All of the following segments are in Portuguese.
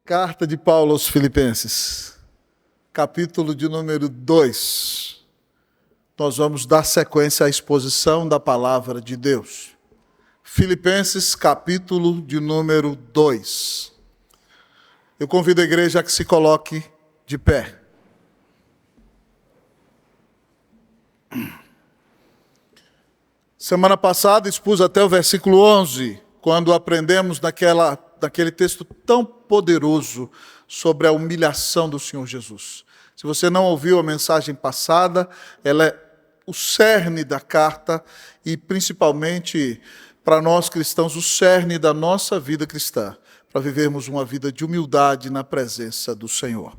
Carta de Paulo aos Filipenses, capítulo de número 2. Nós vamos dar sequência à exposição da palavra de Deus. Filipenses, capítulo de número 2. Eu convido a igreja a que se coloque de pé. Semana passada expus até o versículo 11, quando aprendemos naquele texto tão poderoso sobre a humilhação do Senhor Jesus. Se você não ouviu a mensagem passada, ela é o cerne da carta e principalmente para nós cristãos, o cerne da nossa vida cristã, para vivermos uma vida de humildade na presença do Senhor.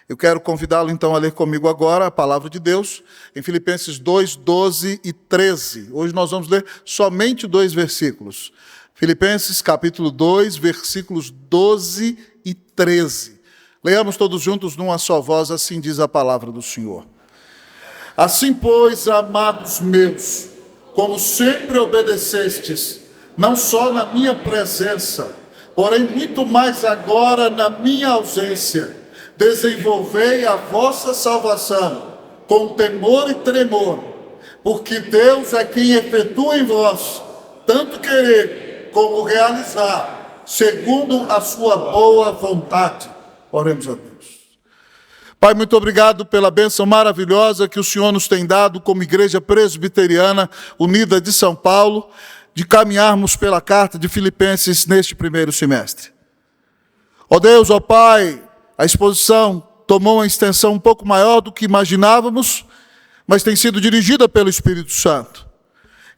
Eu quero convidá-lo então a ler comigo agora a palavra de Deus em Filipenses 2, 12 e 13. Hoje nós vamos ler somente 2 versículos. Filipenses capítulo 2, versículos 12 e 13. Leamos todos juntos numa só voz, assim diz a palavra do Senhor. Assim, pois, amados meus, como sempre obedecestes, não só na minha presença, porém muito mais agora na minha ausência, desenvolvei a vossa salvação com temor e tremor, porque Deus é quem efetua em vós, tanto querer como realizar, segundo a sua boa vontade. Oremos a Deus. Pai, muito obrigado pela bênção maravilhosa que o Senhor nos tem dado como Igreja Presbiteriana Unida de São Paulo, de caminharmos pela carta de Filipenses neste primeiro semestre. Ó Deus, ó Pai, a exposição tomou uma extensão um pouco maior do que imaginávamos, mas tem sido dirigida pelo Espírito Santo.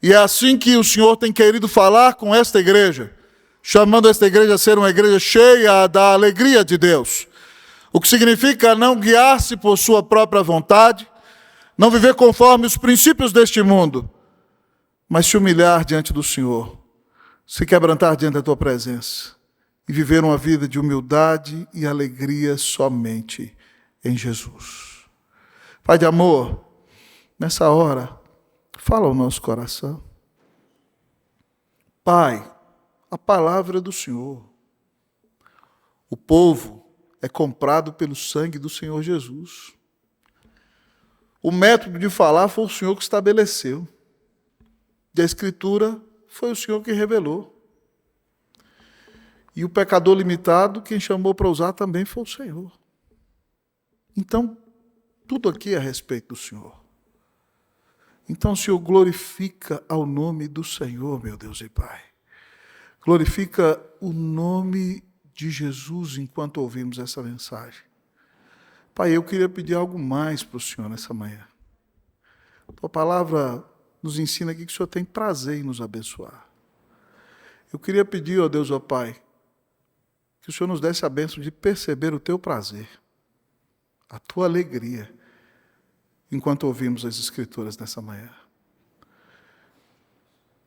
E é assim que o Senhor tem querido falar com esta igreja, chamando esta igreja a ser uma igreja cheia da alegria de Deus. O que significa não guiar-se por sua própria vontade, não viver conforme os princípios deste mundo, mas se humilhar diante do Senhor, se quebrantar diante da tua presença e viver uma vida de humildade e alegria somente em Jesus. Pai de amor, nessa hora, fala ao nosso coração. Pai, a palavra do Senhor. O povo é comprado pelo sangue do Senhor Jesus. O método de falar foi o Senhor que estabeleceu. E a Escritura foi o Senhor que revelou. E o pecador limitado, quem chamou para usar também foi o Senhor. Então, tudo aqui é a respeito do Senhor. Então, Senhor, glorifica ao nome do Senhor, meu Deus e Pai. Glorifica o nome de Jesus enquanto ouvimos essa mensagem. Pai, eu queria pedir algo mais para o Senhor nessa manhã. Tua palavra nos ensina aqui que o Senhor tem prazer em nos abençoar. Eu queria pedir, ó Deus, ó Pai, que o Senhor nos desse a bênção de perceber o teu prazer, a tua alegria, enquanto ouvimos as Escrituras nessa manhã.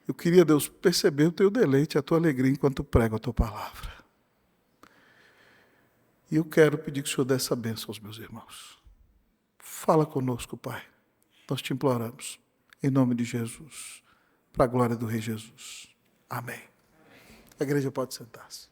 Eu queria, Deus, perceber o teu deleite, a tua alegria, enquanto prego a tua palavra. E eu quero pedir que o Senhor dê essa bênção aos meus irmãos. Fala conosco, Pai. Nós te imploramos, em nome de Jesus, para a glória do Rei Jesus. Amém. A igreja pode sentar-se.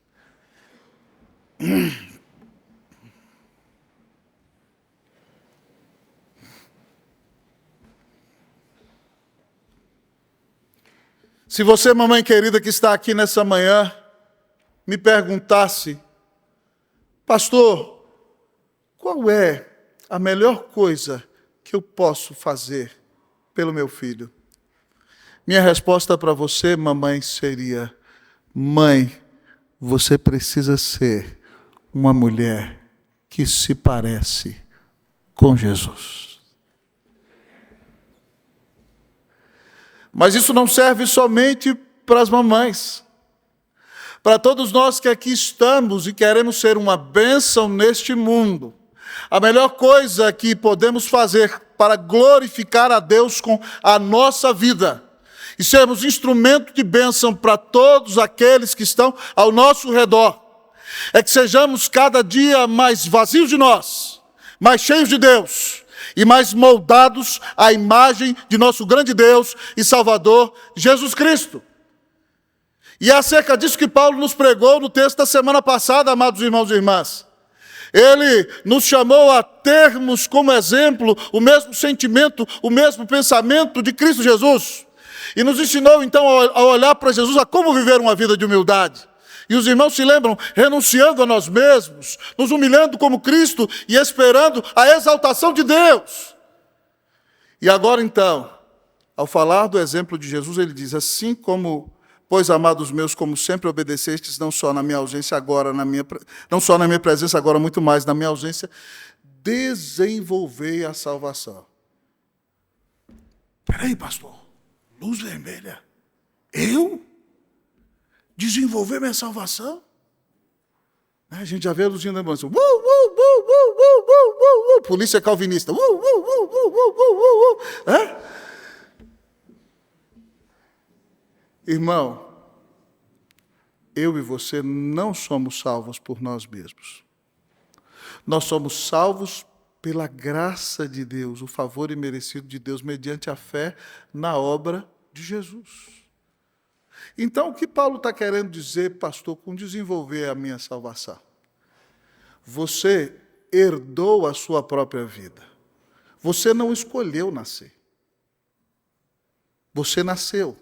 Se você, mamãe querida, que está aqui nessa manhã, me perguntasse, pastor, qual é a melhor coisa que eu posso fazer pelo meu filho? Minha resposta para você, mamãe, seria, mãe, você precisa ser uma mulher que se parece com Jesus. Mas isso não serve somente para as mamães. Para todos nós que aqui estamos e queremos ser uma bênção neste mundo, a melhor coisa que podemos fazer para glorificar a Deus com a nossa vida e sermos instrumento de bênção para todos aqueles que estão ao nosso redor, é que sejamos cada dia mais vazios de nós, mais cheios de Deus, e mais moldados à imagem de nosso grande Deus e Salvador, Jesus Cristo. E é acerca disso que Paulo nos pregou no texto da semana passada, amados irmãos e irmãs. Ele nos chamou a termos como exemplo o mesmo sentimento, o mesmo pensamento de Cristo Jesus. E nos ensinou então a olhar para Jesus, a como viver uma vida de humildade. E os irmãos se lembram, renunciando a nós mesmos, nos humilhando como Cristo e esperando a exaltação de Deus. E agora então, ao falar do exemplo de Jesus, ele diz, assim como, pois amados meus, como sempre obedecestes, não só na minha ausência agora, não só na minha presença agora, muito mais na minha ausência, desenvolvei a salvação. Peraí, pastor, luz vermelha, eu? Desenvolver minha salvação? A gente já vê a luzinha da ambulância. Polícia calvinista. Irmão, eu e você não somos salvos por nós mesmos. Nós somos salvos pela graça de Deus, o favor imerecido de Deus, mediante a fé na obra de Jesus. Então, o que Paulo está querendo dizer, pastor, com desenvolver a minha salvação? Você herdou a sua própria vida. Você não escolheu nascer. Você nasceu.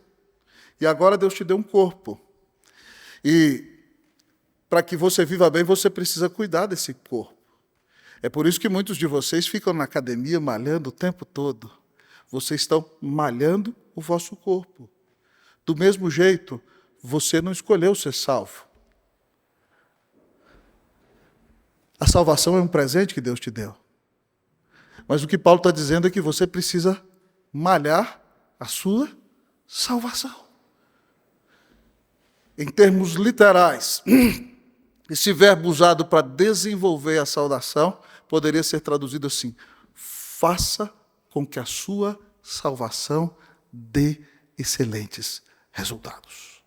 E agora Deus te deu um corpo. E para que você viva bem, você precisa cuidar desse corpo. É por isso que muitos de vocês ficam na academia malhando o tempo todo. Vocês estão malhando o vosso corpo. Do mesmo jeito, você não escolheu ser salvo. A salvação é um presente que Deus te deu. Mas o que Paulo está dizendo é que você precisa malhar a sua salvação. Em termos literais, esse verbo usado para desenvolver a salvação poderia ser traduzido assim: faça com que a sua salvação dê excelentes resultados.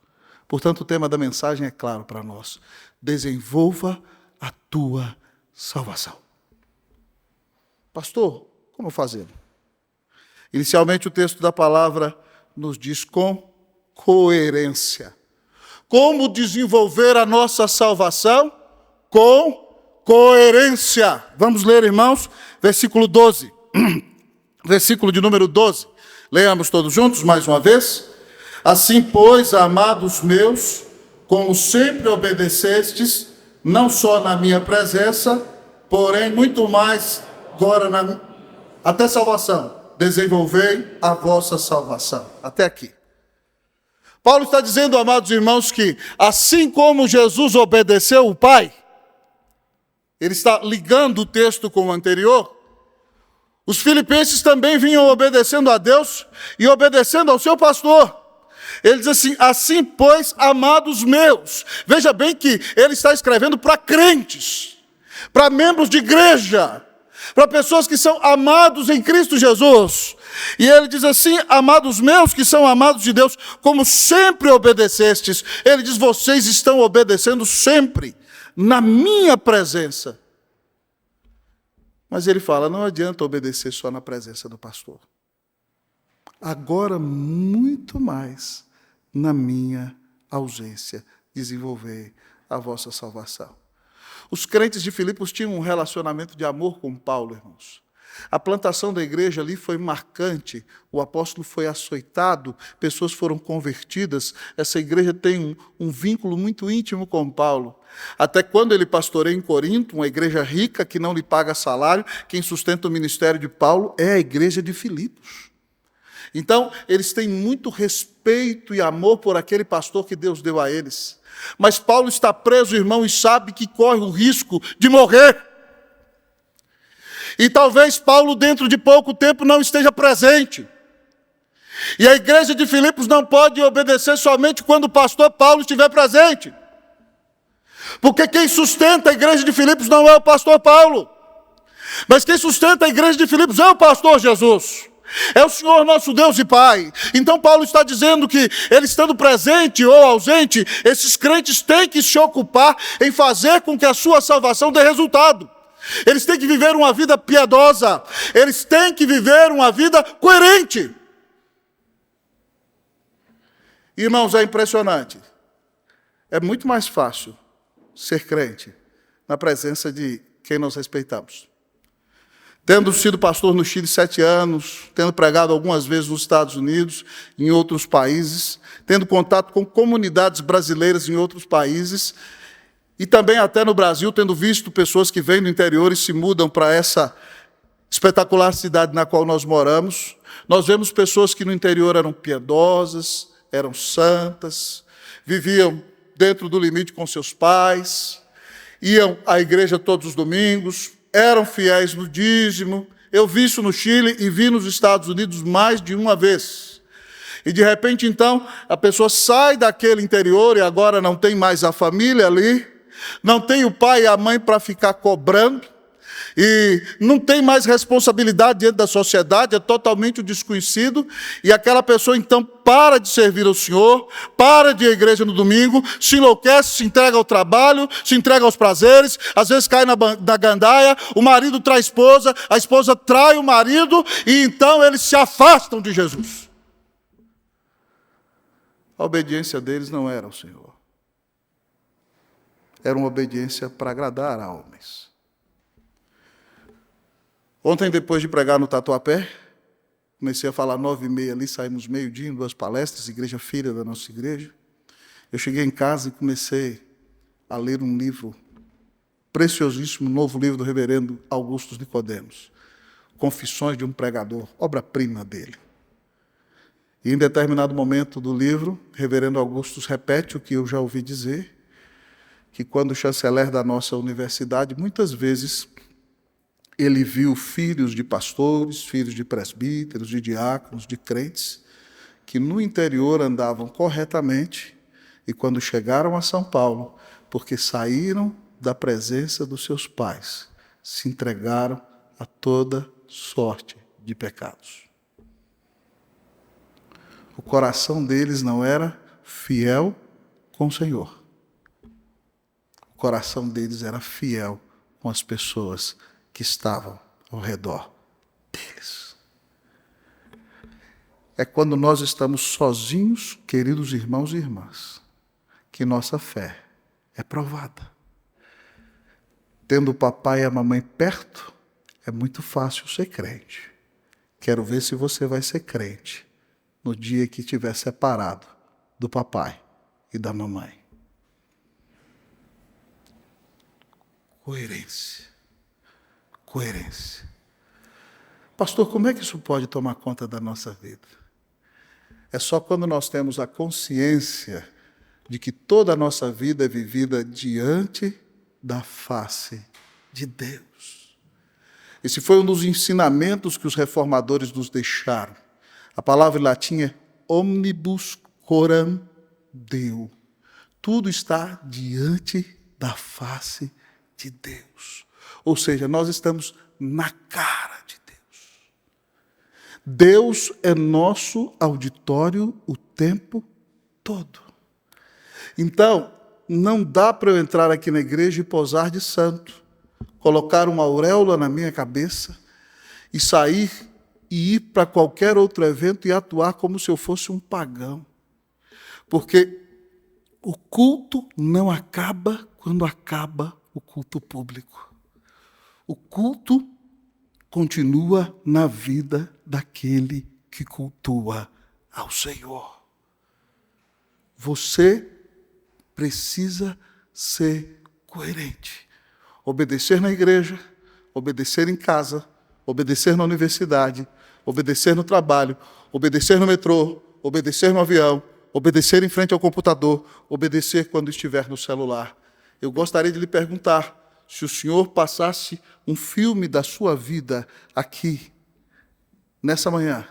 Portanto, o tema da mensagem é claro para nós: desenvolva a tua salvação. Pastor, como fazer? Inicialmente, o texto da palavra nos diz com coerência. Como desenvolver a nossa salvação? Com coerência. Vamos ler, irmãos, versículo 12. Versículo de número 12. Leamos todos juntos, mais uma vez. Assim, pois, amados meus, como sempre obedecestes, não só na minha presença, porém muito mais agora até salvação. Desenvolvei a vossa salvação. Até aqui. Paulo está dizendo, amados irmãos, que assim como Jesus obedeceu o Pai, ele está ligando o texto com o anterior, os filipenses também vinham obedecendo a Deus e obedecendo ao seu pastor. Ele diz assim, assim pois, amados meus. Veja bem que ele está escrevendo para crentes, para membros de igreja, para pessoas que são amados em Cristo Jesus. E ele diz assim, amados meus que são amados de Deus, como sempre obedecestes. Ele diz, vocês estão obedecendo sempre, na minha presença. Mas ele fala, não adianta obedecer só na presença do pastor. Agora, muito mais, na minha ausência, desenvolver a vossa salvação. Os crentes de Filipos tinham um relacionamento de amor com Paulo, irmãos. A plantação da igreja ali foi marcante, o apóstolo foi açoitado, pessoas foram convertidas, essa igreja tem um vínculo muito íntimo com Paulo. Até quando ele pastoreia em Corinto, uma igreja rica que não lhe paga salário, quem sustenta o ministério de Paulo é a igreja de Filipos. Então, eles têm muito respeito e amor por aquele pastor que Deus deu a eles. Mas Paulo está preso, irmão, e sabe que corre o risco de morrer. E talvez Paulo, dentro de pouco tempo, não esteja presente. E a igreja de Filipos não pode obedecer somente quando o pastor Paulo estiver presente. Porque quem sustenta a igreja de Filipos não é o pastor Paulo. Mas quem sustenta a igreja de Filipos é o pastor Jesus. É o Senhor nosso Deus e Pai. Então Paulo está dizendo que ele estando presente ou ausente, esses crentes têm que se ocupar em fazer com que a sua salvação dê resultado. Eles têm que viver uma vida piedosa. Eles têm que viver uma vida coerente. Irmãos, é impressionante. é muito mais fácil ser crente na presença de quem nós respeitamos. Tendo sido pastor no Chile 7 anos, tendo pregado algumas vezes nos Estados Unidos, em outros países, tendo contato com comunidades brasileiras em outros países, e também até no Brasil, tendo visto pessoas que vêm do interior e se mudam para essa espetacular cidade na qual nós moramos, nós vemos pessoas que no interior eram piedosas, eram santas, viviam dentro do limite com seus pais, iam à igreja todos os domingos, eram fiéis no dízimo. Eu vi isso no Chile e vi nos Estados Unidos mais de uma vez. E de repente, então, a pessoa sai daquele interior e agora não tem mais a família ali, não tem o pai e a mãe para ficar cobrando, e não tem mais responsabilidade diante da sociedade, é totalmente o desconhecido, e aquela pessoa então para de servir ao Senhor, para de ir à igreja no domingo, se enlouquece, se entrega ao trabalho, se entrega aos prazeres, às vezes cai na gandaia, o marido trai a esposa trai o marido, e então eles se afastam de Jesus. A obediência deles não era ao Senhor. Era uma obediência para agradar a homens. Ontem, depois de pregar no Tatuapé, comecei a falar 9h30 ali, saímos meio-dia em 2 palestras, igreja filha da nossa igreja. Eu cheguei em casa e comecei a ler um livro preciosíssimo, um novo livro do reverendo Augusto Nicodemos, Confissões de um Pregador, obra-prima dele. E em determinado momento do livro, o reverendo Augusto repete o que eu já ouvi dizer, que quando o chanceler da nossa universidade, muitas vezes, ele viu filhos de pastores, filhos de presbíteros, de diáconos, de crentes, que no interior andavam corretamente e quando chegaram a São Paulo, porque saíram da presença dos seus pais, se entregaram a toda sorte de pecados. O coração deles não era fiel com o Senhor. O coração deles era fiel com as pessoas que estavam ao redor deles. É quando nós estamos sozinhos, queridos irmãos e irmãs, que nossa fé é provada. Tendo o papai e a mamãe perto, é muito fácil ser crente. Quero ver se você vai ser crente no dia que estiver separado do papai e da mamãe. Coerência. Coerência. Pastor, como é que isso pode tomar conta da nossa vida? É só quando nós temos a consciência de que toda a nossa vida é vivida diante da face de Deus. Esse foi um dos ensinamentos que os reformadores nos deixaram. A palavra em latim é omnibus coram Deo. Tudo está diante da face de Deus. Ou seja, nós estamos na cara de Deus. Deus é nosso auditório o tempo todo. Então, não dá para eu entrar aqui na igreja e posar de santo, colocar uma auréola na minha cabeça e sair e ir para qualquer outro evento e atuar como se eu fosse um pagão. Porque o culto não acaba quando acaba o culto público. O culto continua na vida daquele que cultua ao Senhor. Você precisa ser coerente. Obedecer na igreja, obedecer em casa, obedecer na universidade, obedecer no trabalho, obedecer no metrô, obedecer no avião, obedecer em frente ao computador, obedecer quando estiver no celular. Eu gostaria de lhe perguntar, se o senhor passasse um filme da sua vida aqui, nessa manhã,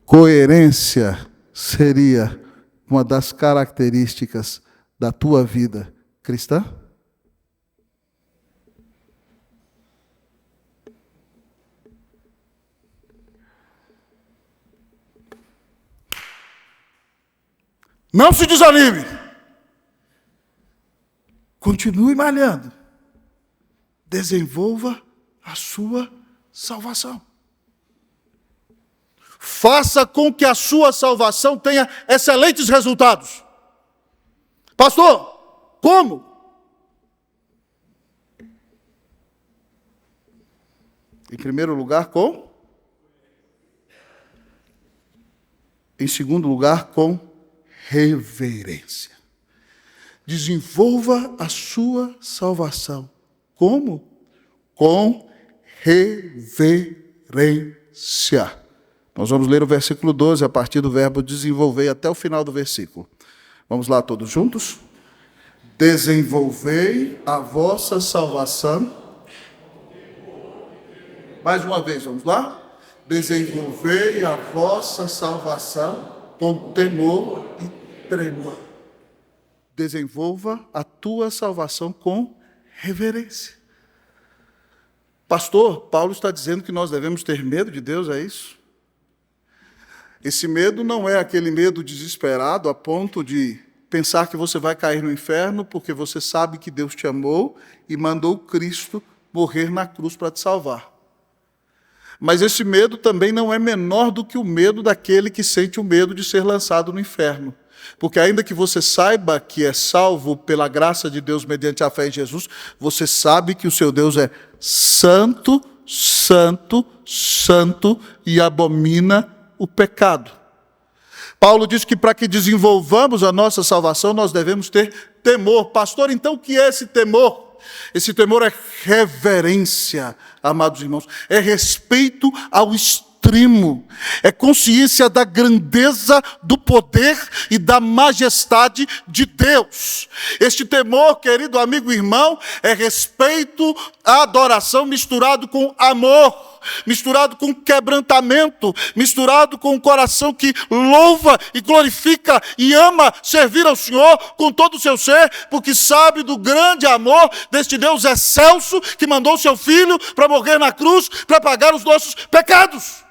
coerência seria uma das características da tua vida cristã? Não se desanime. Continue malhando. Desenvolva a sua salvação. Faça com que a sua salvação tenha excelentes resultados. Pastor, como? Em primeiro lugar, com? Em segundo lugar, com reverência. Desenvolva a sua salvação. Como? Com reverência. Nós vamos ler o versículo 12, a partir do verbo desenvolver até o final do versículo. Vamos lá todos juntos? Desenvolvei a vossa salvação. Mais uma vez, vamos lá? Desenvolvei a vossa salvação com temor e tremor. Desenvolva a tua salvação com reverência. Pastor, Paulo está dizendo que nós devemos ter medo de Deus, é isso? Esse medo não é aquele medo desesperado a ponto de pensar que você vai cair no inferno porque você sabe que Deus te amou e mandou Cristo morrer na cruz para te salvar. Mas esse medo também não é menor do que o medo daquele que sente o medo de ser lançado no inferno. Porque ainda que você saiba que é salvo pela graça de Deus mediante a fé em Jesus, você sabe que o seu Deus é santo, santo, santo e abomina o pecado. Paulo diz que para que desenvolvamos a nossa salvação, nós devemos ter temor. Pastor, então o que é esse temor? Esse temor é reverência, amados irmãos, é respeito ao extremo, é consciência da grandeza, do poder e da majestade de Deus. Este temor, querido amigo e irmão, é respeito à adoração misturado com amor, misturado com quebrantamento, misturado com um coração que louva e glorifica e ama servir ao Senhor com todo o seu ser, porque sabe do grande amor deste Deus excelso que mandou seu Filho para morrer na cruz, para pagar os nossos pecados.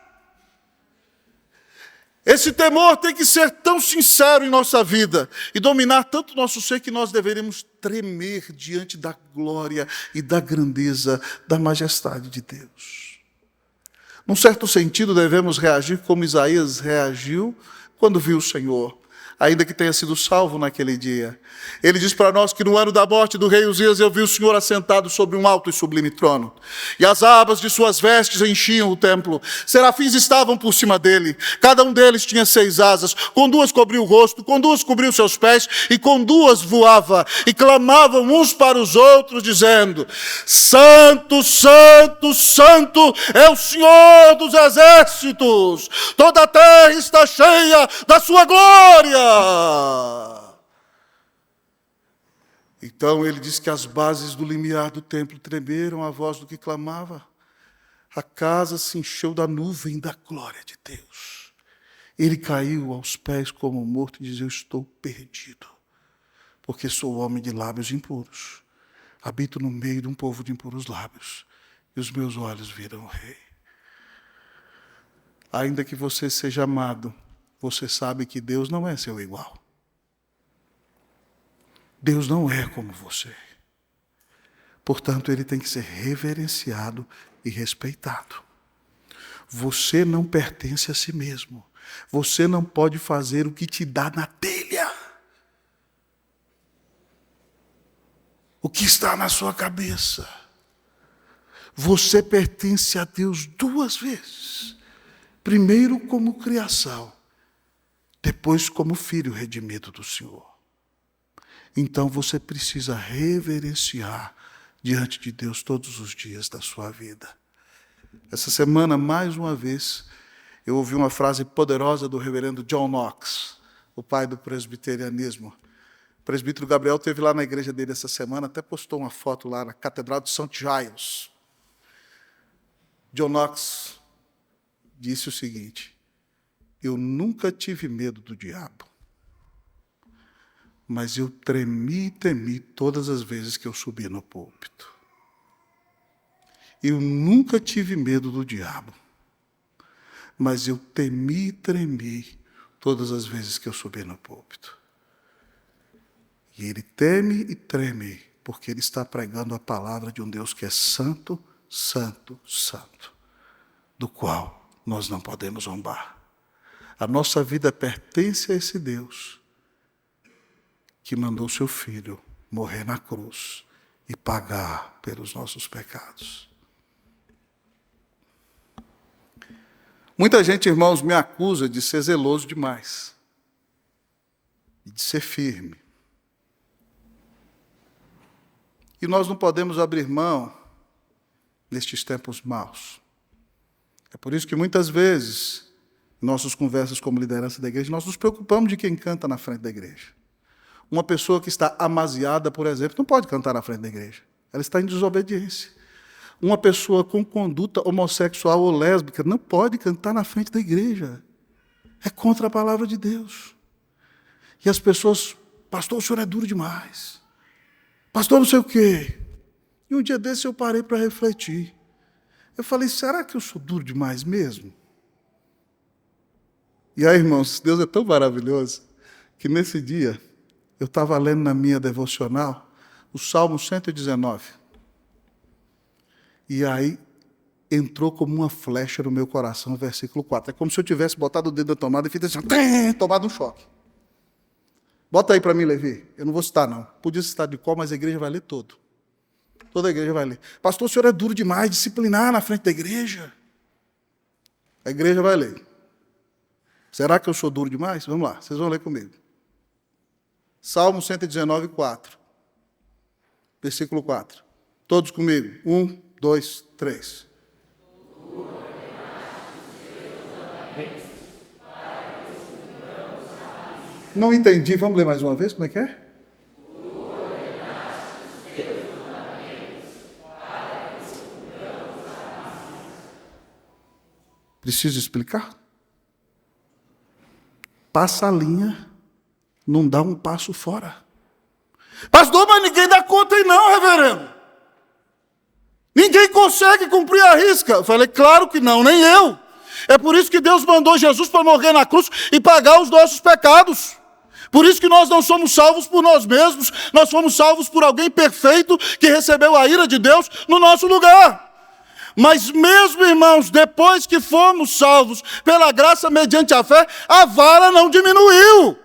Esse temor tem que ser tão sincero em nossa vida e dominar tanto o nosso ser que nós deveremos tremer diante da glória e da grandeza, da majestade de Deus. Num certo sentido, devemos reagir como Isaías reagiu quando viu o Senhor, ainda que tenha sido salvo naquele dia. Ele diz para nós que no ano da morte do rei Uzias, eu vi o Senhor assentado sobre um alto e sublime trono, e as abas de suas vestes enchiam o templo. Serafins estavam por cima dele, cada um deles tinha 6 asas, com 2 cobriu o rosto, com 2 cobriu seus pés, e com 2 voava, e clamavam uns para os outros, dizendo: Santo, Santo, Santo é o Senhor dos exércitos, toda a terra está cheia da sua glória. Então ele diz que as bases do limiar do templo tremeram à voz do que clamava. A casa se encheu da nuvem da glória de Deus. Ele caiu aos pés como morto e diz: eu estou perdido, porque sou homem de lábios impuros. Habito no meio de um povo de impuros lábios, e os meus olhos viram o Rei. Ainda que você seja amado, você sabe que Deus não é seu igual. Deus não é como você. Portanto, ele tem que ser reverenciado e respeitado. Você não pertence a si mesmo. Você não pode fazer o que te dá na telha. O que está na sua cabeça. Você pertence a Deus 2 vezes. Primeiro como criação, depois como filho redimido do Senhor. Então você precisa reverenciar diante de Deus todos os dias da sua vida. Essa semana, mais uma vez, eu ouvi uma frase poderosa do reverendo John Knox, o pai do presbiterianismo. O presbítero Gabriel esteve lá na igreja dele essa semana, até postou uma foto lá na Catedral de St. Giles. John Knox disse o seguinte: eu nunca tive medo do diabo, mas eu tremi e temi todas as vezes que eu subi no púlpito. Eu nunca tive medo do diabo, mas eu temi e tremi todas as vezes que eu subi no púlpito. E ele teme e treme, porque ele está pregando a palavra de um Deus que é santo, santo, santo, do qual nós não podemos zombar. A nossa vida pertence a esse Deus que mandou seu Filho morrer na cruz e pagar pelos nossos pecados. Muita gente, irmãos, me acusa de ser zeloso demais e de ser firme. E nós não podemos abrir mão nestes tempos maus. É por isso que muitas vezes, em nossas conversas como liderança da igreja, nós nos preocupamos de quem canta na frente da igreja. Uma pessoa que está amaziada, por exemplo, não pode cantar na frente da igreja. Ela está em desobediência. Uma pessoa com conduta homossexual ou lésbica não pode cantar na frente da igreja. É contra a palavra de Deus. E as pessoas, pastor, o senhor é duro demais. Pastor, não sei o quê. E um dia desse eu parei para refletir. Eu falei, será que eu sou duro demais mesmo? E aí, irmãos, Deus é tão maravilhoso que nesse dia eu estava lendo na minha devocional o Salmo 119. E aí entrou como uma flecha no meu coração o versículo 4. É como se eu tivesse botado o dedo na tomada e fizesse assim, tomado um choque. Bota aí para mim, Levi. Eu não vou citar, não. Podia citar de qual, mas a igreja vai ler todo. Toda a igreja vai ler. Pastor, o senhor é duro demais, disciplinar na frente da igreja. A igreja vai ler. Será que eu sou duro demais? Vamos lá, vocês vão ler comigo. Salmo 119, 4. Versículo 4. Todos comigo. 1, 2, 3. Não entendi. Vamos ler mais uma vez? Como é que é? Preciso explicar? Passa a linha, não dá um passo fora. Pastor, mas ninguém dá conta aí não, reverendo. Ninguém consegue cumprir a risca. Eu falei, claro que não, nem eu. É por isso que Deus mandou Jesus para morrer na cruz e pagar os nossos pecados. Por isso que nós não somos salvos por nós mesmos, nós fomos salvos por alguém perfeito que recebeu a ira de Deus no nosso lugar. Mas mesmo, irmãos, depois que fomos salvos pela graça mediante a fé, a vara não diminuiu.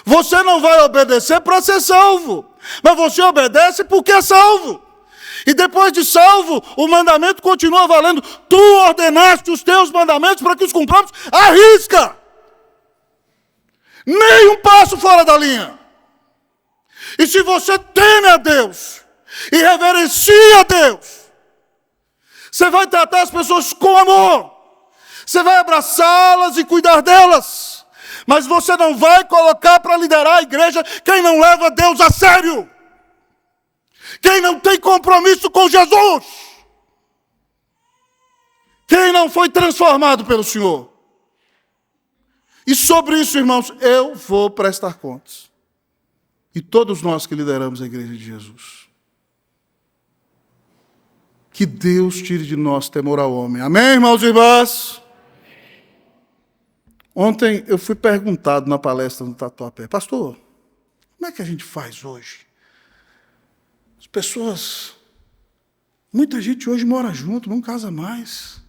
Você não vai obedecer para ser salvo, mas você obedece porque é salvo. E depois de salvo, o mandamento continua valendo. Tu ordenaste os teus mandamentos para que os cumpramos à risca. Nem um passo fora da linha. E se você teme a Deus e reverencia a Deus, você vai tratar as pessoas com amor. Você vai abraçá-las e cuidar delas. Mas você não vai colocar para liderar a igreja quem não leva Deus a sério. Quem não tem compromisso com Jesus. Quem não foi transformado pelo Senhor. E sobre isso, irmãos, eu vou prestar contas. E todos nós que lideramos a igreja de Jesus. Que Deus tire de nós temor ao homem. Amém, irmãos e irmãs? Ontem eu fui perguntado na palestra no Tatuapé, pastor, como é que a gente faz hoje? As pessoas, muita gente hoje mora junto, não casa mais.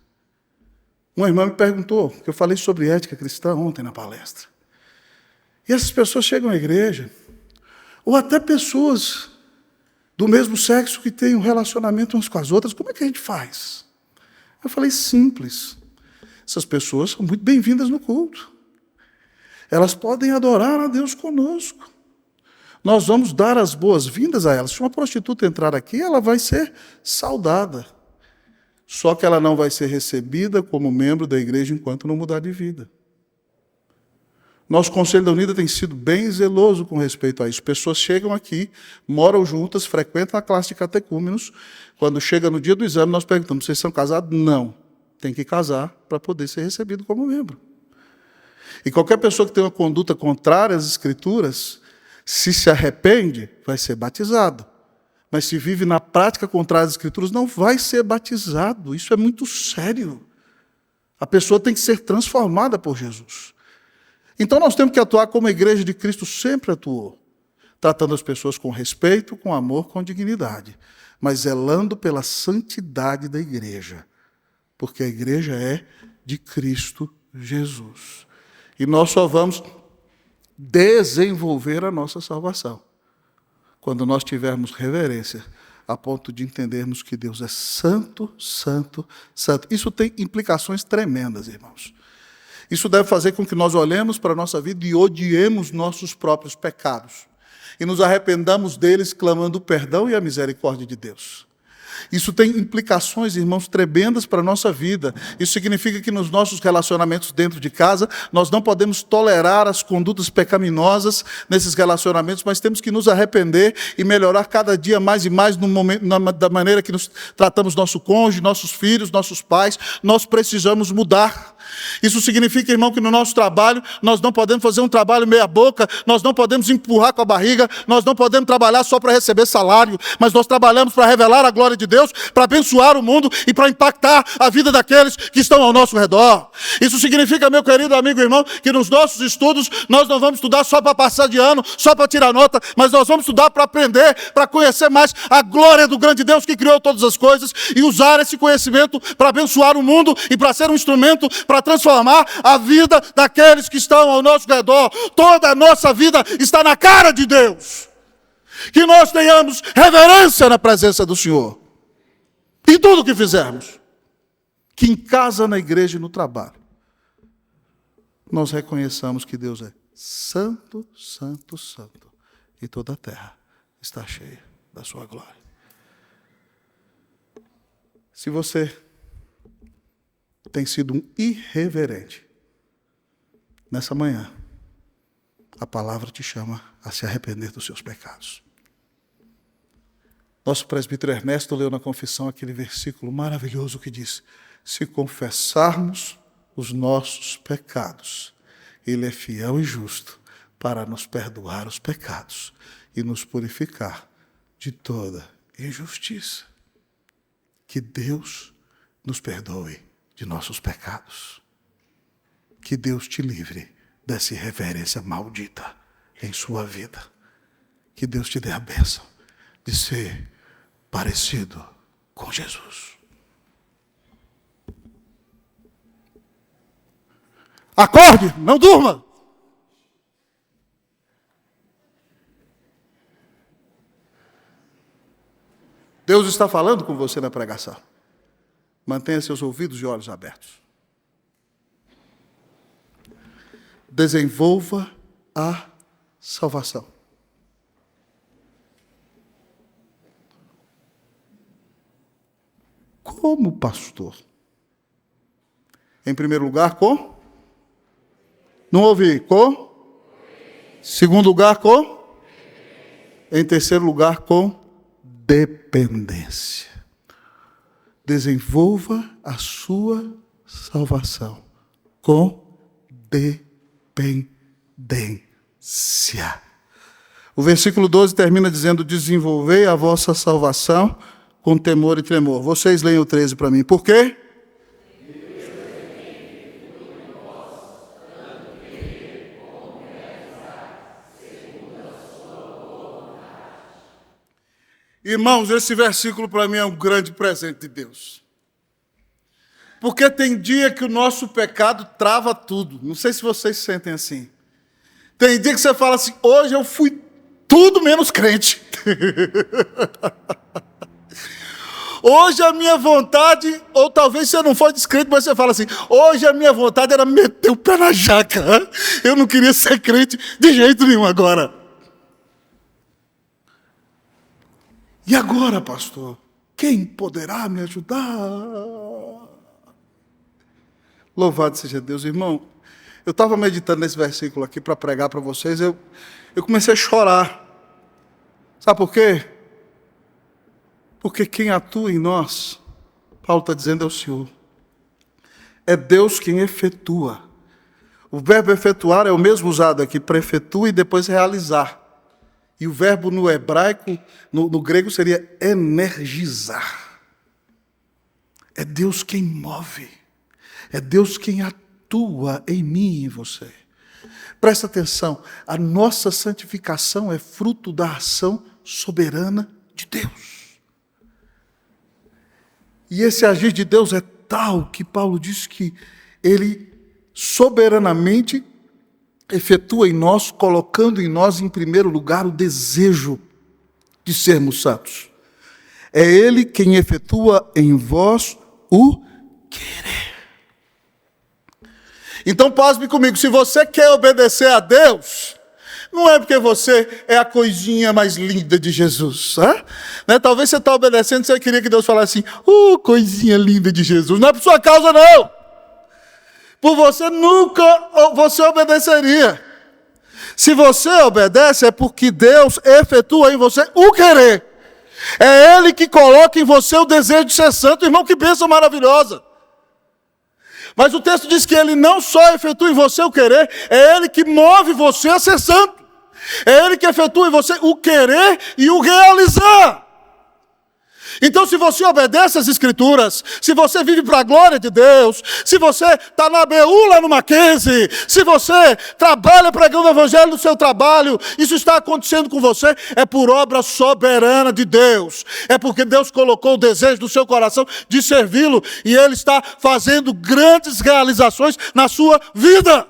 Uma irmã me perguntou, que eu falei sobre ética cristã ontem na palestra. E essas pessoas chegam à igreja, ou até pessoas do mesmo sexo que têm um relacionamento umas com as outras, como é que a gente faz? Eu falei, simples. Essas pessoas são muito bem-vindas no culto. Elas podem adorar a Deus conosco. Nós vamos dar as boas-vindas a elas. Se uma prostituta entrar aqui, ela vai ser saudada. Só que ela não vai ser recebida como membro da igreja enquanto não mudar de vida. Nosso Conselho da Unida tem sido bem zeloso com respeito a isso. Pessoas chegam aqui, moram juntas, frequentam a classe de catecúmenos. Quando chega no dia do exame, nós perguntamos, vocês são casados? Não. Tem que casar para poder ser recebido como membro. E qualquer pessoa que tem uma conduta contrária às Escrituras, se arrepende, vai ser batizado. Mas se vive na prática contrária às Escrituras, não vai ser batizado. Isso é muito sério. A pessoa tem que ser transformada por Jesus. Então nós temos que atuar como a igreja de Cristo sempre atuou, tratando as pessoas com respeito, com amor, com dignidade, mas zelando pela santidade da igreja, porque a igreja é de Cristo Jesus. E nós só vamos desenvolver a nossa salvação. Quando nós tivermos reverência, a ponto de entendermos que Deus é santo, santo, santo. Isso tem implicações tremendas, irmãos. Isso deve fazer com que nós olhemos para a nossa vida e odiemos nossos próprios pecados. E nos arrependamos deles, clamando o perdão e a misericórdia de Deus. Isso tem implicações, irmãos, tremendas para a nossa vida. Isso significa que nos nossos relacionamentos dentro de casa, nós não podemos tolerar as condutas pecaminosas nesses relacionamentos, mas temos que nos arrepender e melhorar cada dia mais e mais no momento, da maneira que nos tratamos nosso cônjuge, nossos filhos, nossos pais. Nós precisamos mudar. Isso significa, irmão, que no nosso trabalho, nós não podemos fazer um trabalho meia boca, nós não podemos empurrar com a barriga, nós não podemos trabalhar só para receber salário, mas nós trabalhamos para revelar a glória de Deus, para abençoar o mundo e para impactar a vida daqueles que estão ao nosso redor. Isso significa, meu querido amigo e irmão, que nos nossos estudos, nós não vamos estudar só para passar de ano, só para tirar nota, mas nós vamos estudar para aprender, para conhecer mais a glória do grande Deus que criou todas as coisas e usar esse conhecimento para abençoar o mundo e para ser um instrumento para transformar a vida daqueles que estão ao nosso redor. Toda a nossa vida está na cara de Deus. Que nós tenhamos reverência na presença do Senhor. Em tudo que fizermos. Que em casa, na igreja e no trabalho, nós reconheçamos que Deus é santo, santo, santo. E toda a terra está cheia da sua glória. Se você tem sido um irreverente, nessa manhã, a palavra te chama a se arrepender dos seus pecados. Nosso presbítero Ernesto leu na confissão aquele versículo maravilhoso que diz: se confessarmos os nossos pecados, Ele é fiel e justo para nos perdoar os pecados e nos purificar de toda injustiça. Que Deus nos perdoe de nossos pecados. Que Deus te livre dessa irreverência maldita em sua vida. Que Deus te dê a bênção de ser parecido com Jesus. Acorde, não durma. Deus está falando com você na pregação. Mantenha seus ouvidos e olhos abertos. Desenvolva a salvação. Como pastor? Em primeiro lugar, com? Não ouvi. Com? Segundo lugar, com? Em terceiro lugar, com dependência. Desenvolva a sua salvação com dependência. O versículo 12 termina dizendo: desenvolvei a vossa salvação com temor e tremor. Vocês leem o 13 para mim. Por quê? Irmãos, esse versículo para mim é um grande presente de Deus. Porque tem dia que o nosso pecado trava tudo. Não sei se vocês sentem assim. Tem dia que você fala assim: hoje eu fui tudo menos crente. Hoje a minha vontade, ou talvez você não for descrente, mas você fala assim: hoje a minha vontade era meter o pé na jaca. Eu não queria ser crente de jeito nenhum agora. E agora, pastor, quem poderá me ajudar? Louvado seja Deus, irmão. Eu estava meditando nesse versículo aqui para pregar para vocês, eu comecei a chorar. Sabe por quê? Porque quem atua em nós, Paulo está dizendo, é o Senhor. É Deus quem efetua. O verbo efetuar é o mesmo usado aqui para efetua e depois realizar. E o verbo no hebraico, no grego, seria energizar. É Deus quem move. É Deus quem atua em mim e em você. Presta atenção, a nossa santificação é fruto da ação soberana de Deus. E esse agir de Deus é tal que Paulo diz que Ele soberanamente efetua em nós, colocando em nós, em primeiro lugar, o desejo de sermos santos. É Ele quem efetua em vós o querer. Então, pasme comigo, se você quer obedecer a Deus, não é porque você é a coisinha mais linda de Jesus. Né? Talvez você está obedecendo, você queria que Deus falasse assim, coisinha linda de Jesus. Não é por sua causa, não. Por você nunca você obedeceria. Se você obedece, é porque Deus efetua em você o querer. É Ele que coloca em você o desejo de ser santo. Irmão, que bênção maravilhosa. Mas o texto diz que Ele não só efetua em você o querer, é Ele que move você a ser santo. É Ele que efetua em você o querer e o realizar. Então, se você obedece às Escrituras, se você vive para a glória de Deus, se você está na ABU lá no Mackenzie, se você trabalha pregando o Evangelho no seu trabalho, isso está acontecendo com você, é por obra soberana de Deus. É porque Deus colocou o desejo do seu coração de servi-lo e Ele está fazendo grandes realizações na sua vida.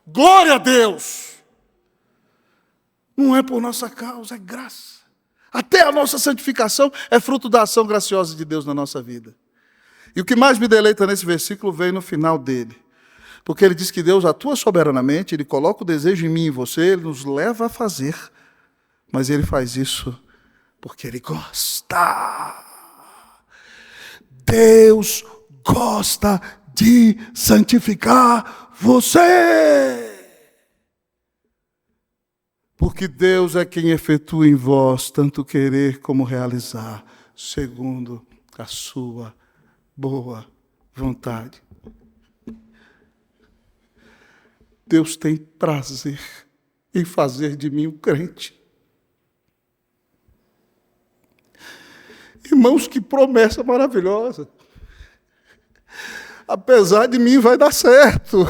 Glória a Deus! Não é por nossa causa, é graça. Até a nossa santificação é fruto da ação graciosa de Deus na nossa vida. E o que mais me deleita nesse versículo vem no final dele. Porque ele diz que Deus atua soberanamente, Ele coloca o desejo em mim e em você, Ele nos leva a fazer. Mas Ele faz isso porque Ele gosta. Deus gosta de santificar você. Porque Deus é quem efetua em vós tanto querer como realizar, segundo a sua boa vontade. Deus tem prazer em fazer de mim um crente. Irmãos, que promessa maravilhosa. Apesar de mim, vai dar certo.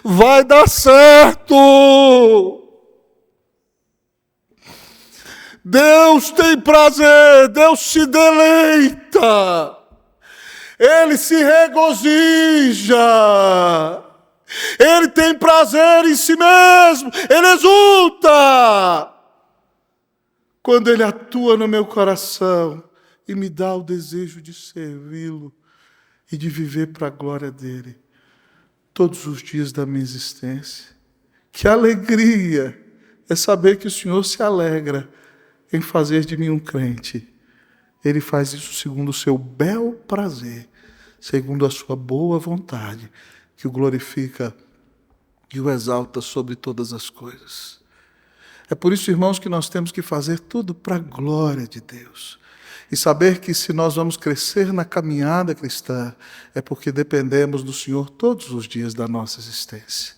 Vai dar certo. Deus tem prazer, Deus se deleita, Ele se regozija, Ele tem prazer em si mesmo, Ele exulta. Quando Ele atua no meu coração e me dá o desejo de servi-lo e de viver para a glória dEle todos os dias da minha existência. Que alegria é saber que o Senhor se alegra em fazer de mim um crente. Ele faz isso segundo o seu bel prazer, segundo a sua boa vontade, que o glorifica e o exalta sobre todas as coisas. É por isso, irmãos, que nós temos que fazer tudo para a glória de Deus. E saber que se nós vamos crescer na caminhada cristã, é porque dependemos do Senhor todos os dias da nossa existência.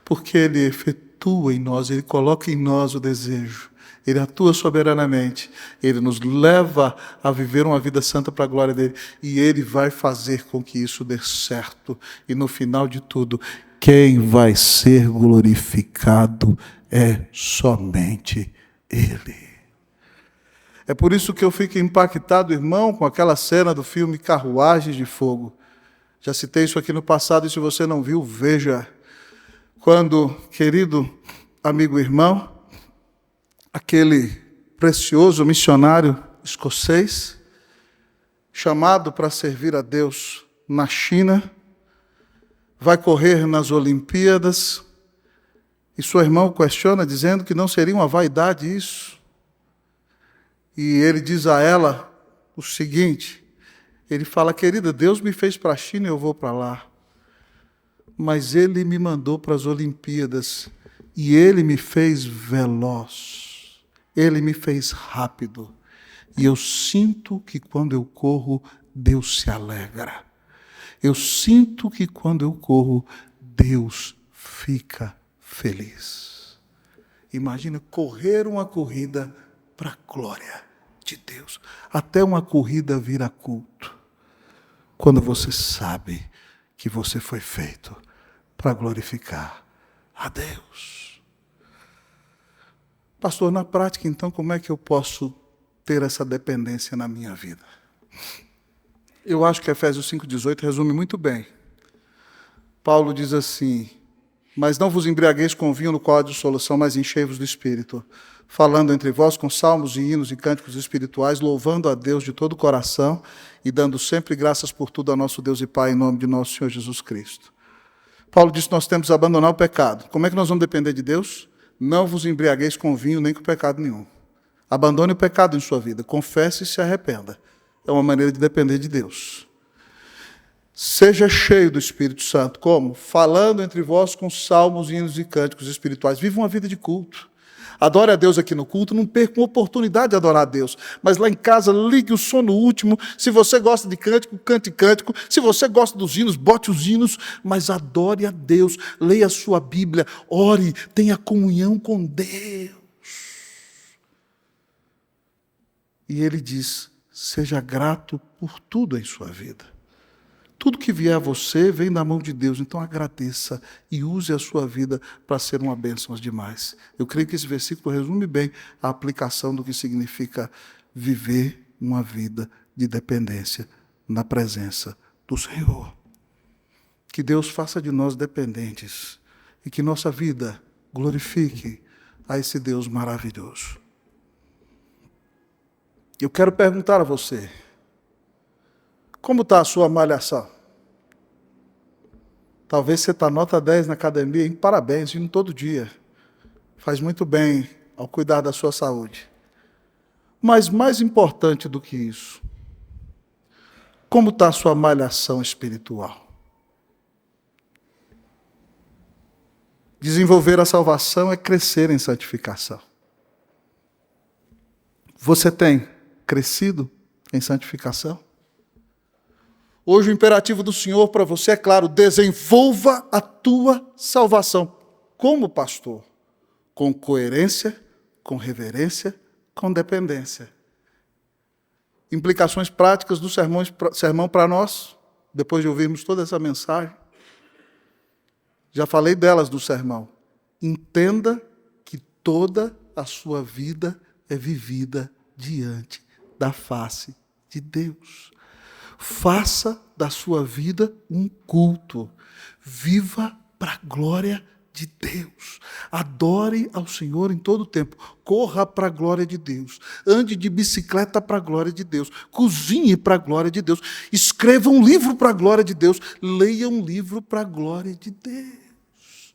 Porque Ele efetua em nós, Ele coloca em nós o desejo, Ele atua soberanamente, Ele nos leva a viver uma vida santa para a glória dEle, e Ele vai fazer com que isso dê certo. E no final de tudo, quem vai ser glorificado é somente Ele. É por isso que eu fico impactado, irmão, com aquela cena do filme Carruagens de Fogo. Já citei isso aqui no passado, e se você não viu, veja. Quando, querido amigo irmão, aquele precioso missionário escocês, chamado para servir a Deus na China, vai correr nas Olimpíadas, e sua irmã o questiona, dizendo que não seria uma vaidade isso. E ele diz a ela o seguinte, ele fala: querida, Deus me fez para a China e eu vou para lá. Mas Ele me mandou para as Olimpíadas e Ele me fez veloz. Ele me fez rápido. E eu sinto que quando eu corro, Deus se alegra. Eu sinto que quando eu corro, Deus fica feliz. Imagina correr uma corrida para a glória de Deus. Até uma corrida vira culto. Quando você sabe que você foi feito para glorificar a Deus. Pastor, na prática, então, como é que eu posso ter essa dependência na minha vida? Eu acho que Efésios 5,18 resume muito bem. Paulo diz assim: mas não vos embriagueis com vinho no qual há dissolução, mas enchei-vos do Espírito, falando entre vós com salmos e hinos e cânticos espirituais, louvando a Deus de todo o coração e dando sempre graças por tudo a nosso Deus e Pai, em nome de nosso Senhor Jesus Cristo. Paulo disse que nós temos que abandonar o pecado. Como é que nós vamos depender de Deus? Não vos embriagueis com vinho nem com pecado nenhum. Abandone o pecado em sua vida, confesse e se arrependa. É uma maneira de depender de Deus. Seja cheio do Espírito Santo. Como? Falando entre vós com salmos, hinos e cânticos espirituais. Viva uma vida de culto. Adore a Deus aqui no culto, não perca uma oportunidade de adorar a Deus. Mas lá em casa, ligue o som no último. Se você gosta de cântico, cante cântico. Se você gosta dos hinos, bote os hinos. Mas adore a Deus, leia a sua Bíblia, ore, tenha comunhão com Deus. E ele diz: seja grato por tudo em sua vida. Tudo que vier a você vem da mão de Deus, então agradeça e use a sua vida para ser uma bênção aos demais. Eu creio que esse versículo resume bem a aplicação do que significa viver uma vida de dependência na presença do Senhor. Que Deus faça de nós dependentes e que nossa vida glorifique a esse Deus maravilhoso. Eu quero perguntar a você: como está a sua malhação? Talvez você está nota 10 na academia, hein? Parabéns, indo todo dia. Faz muito bem ao cuidar da sua saúde. Mas mais importante do que isso, como está a sua malhação espiritual? Desenvolver a salvação é crescer em santificação. Você tem crescido em santificação? Hoje o imperativo do Senhor para você é claro: desenvolva a tua salvação. Como pastor? Com coerência, com reverência, com dependência. Implicações práticas do sermão para nós, depois de ouvirmos toda essa mensagem. Já falei delas do sermão. Entenda que toda a sua vida é vivida diante da face de Deus. Faça da sua vida um culto. Viva para a glória de Deus. Adore ao Senhor em todo o tempo. Corra para a glória de Deus. Ande de bicicleta para a glória de Deus. Cozinhe para a glória de Deus. Escreva um livro para a glória de Deus. Leia um livro para a glória de Deus.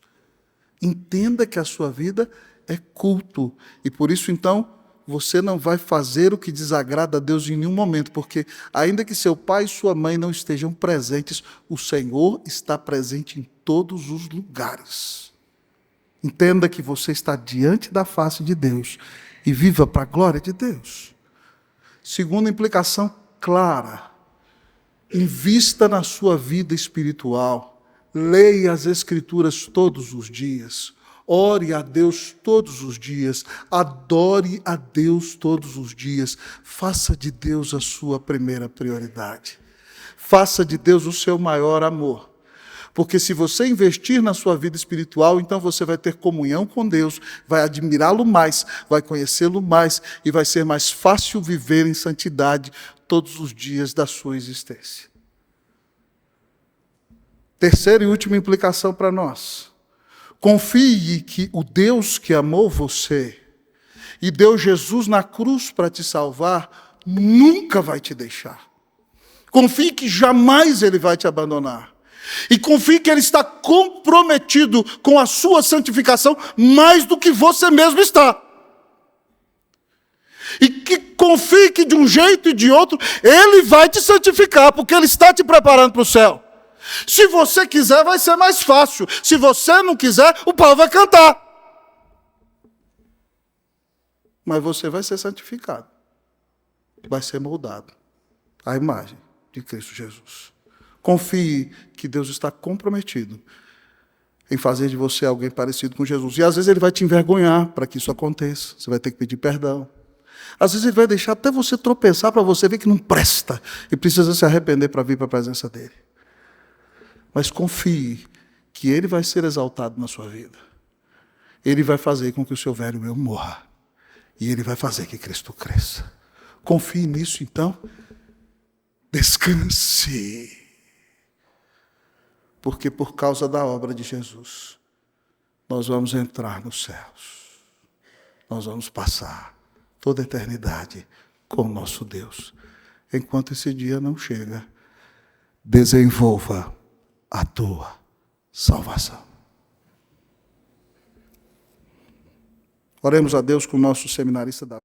Entenda que a sua vida é culto. E por isso, então, você não vai fazer o que desagrada a Deus em nenhum momento, porque ainda que seu pai e sua mãe não estejam presentes, o Senhor está presente em todos os lugares. Entenda que você está diante da face de Deus e viva para a glória de Deus. Segunda implicação clara: invista na sua vida espiritual. Leia as Escrituras todos os dias. Ore a Deus todos os dias, adore a Deus todos os dias, faça de Deus a sua primeira prioridade. Faça de Deus o seu maior amor. Porque se você investir na sua vida espiritual, então você vai ter comunhão com Deus, vai admirá-lo mais, vai conhecê-lo mais e vai ser mais fácil viver em santidade todos os dias da sua existência. Terceira e última implicação para nós. Confie que o Deus que amou você e deu Jesus na cruz para te salvar, nunca vai te deixar. Confie que jamais Ele vai te abandonar. E confie que Ele está comprometido com a sua santificação mais do que você mesmo está. E que confie que de um jeito e de outro Ele vai te santificar, porque Ele está te preparando para o céu. Se você quiser, vai ser mais fácil. Se você não quiser, o pau vai cantar. Mas você vai ser santificado. Vai ser moldado à imagem de Cristo Jesus. Confie que Deus está comprometido em fazer de você alguém parecido com Jesus. E às vezes Ele vai te envergonhar para que isso aconteça. Você vai ter que pedir perdão. Às vezes Ele vai deixar até você tropeçar para você ver que não presta e precisa se arrepender para vir para a presença dEle. Mas confie que Ele vai ser exaltado na sua vida. Ele vai fazer com que o seu velho eu morra. E Ele vai fazer que Cristo cresça. Confie nisso, então. Descanse. porque por causa da obra de Jesus, nós vamos entrar nos céus. Nós vamos passar toda a eternidade com o nosso Deus. Enquanto esse dia não chega, desenvolva a tua salvação. Oremos a Deus com o nosso seminarista da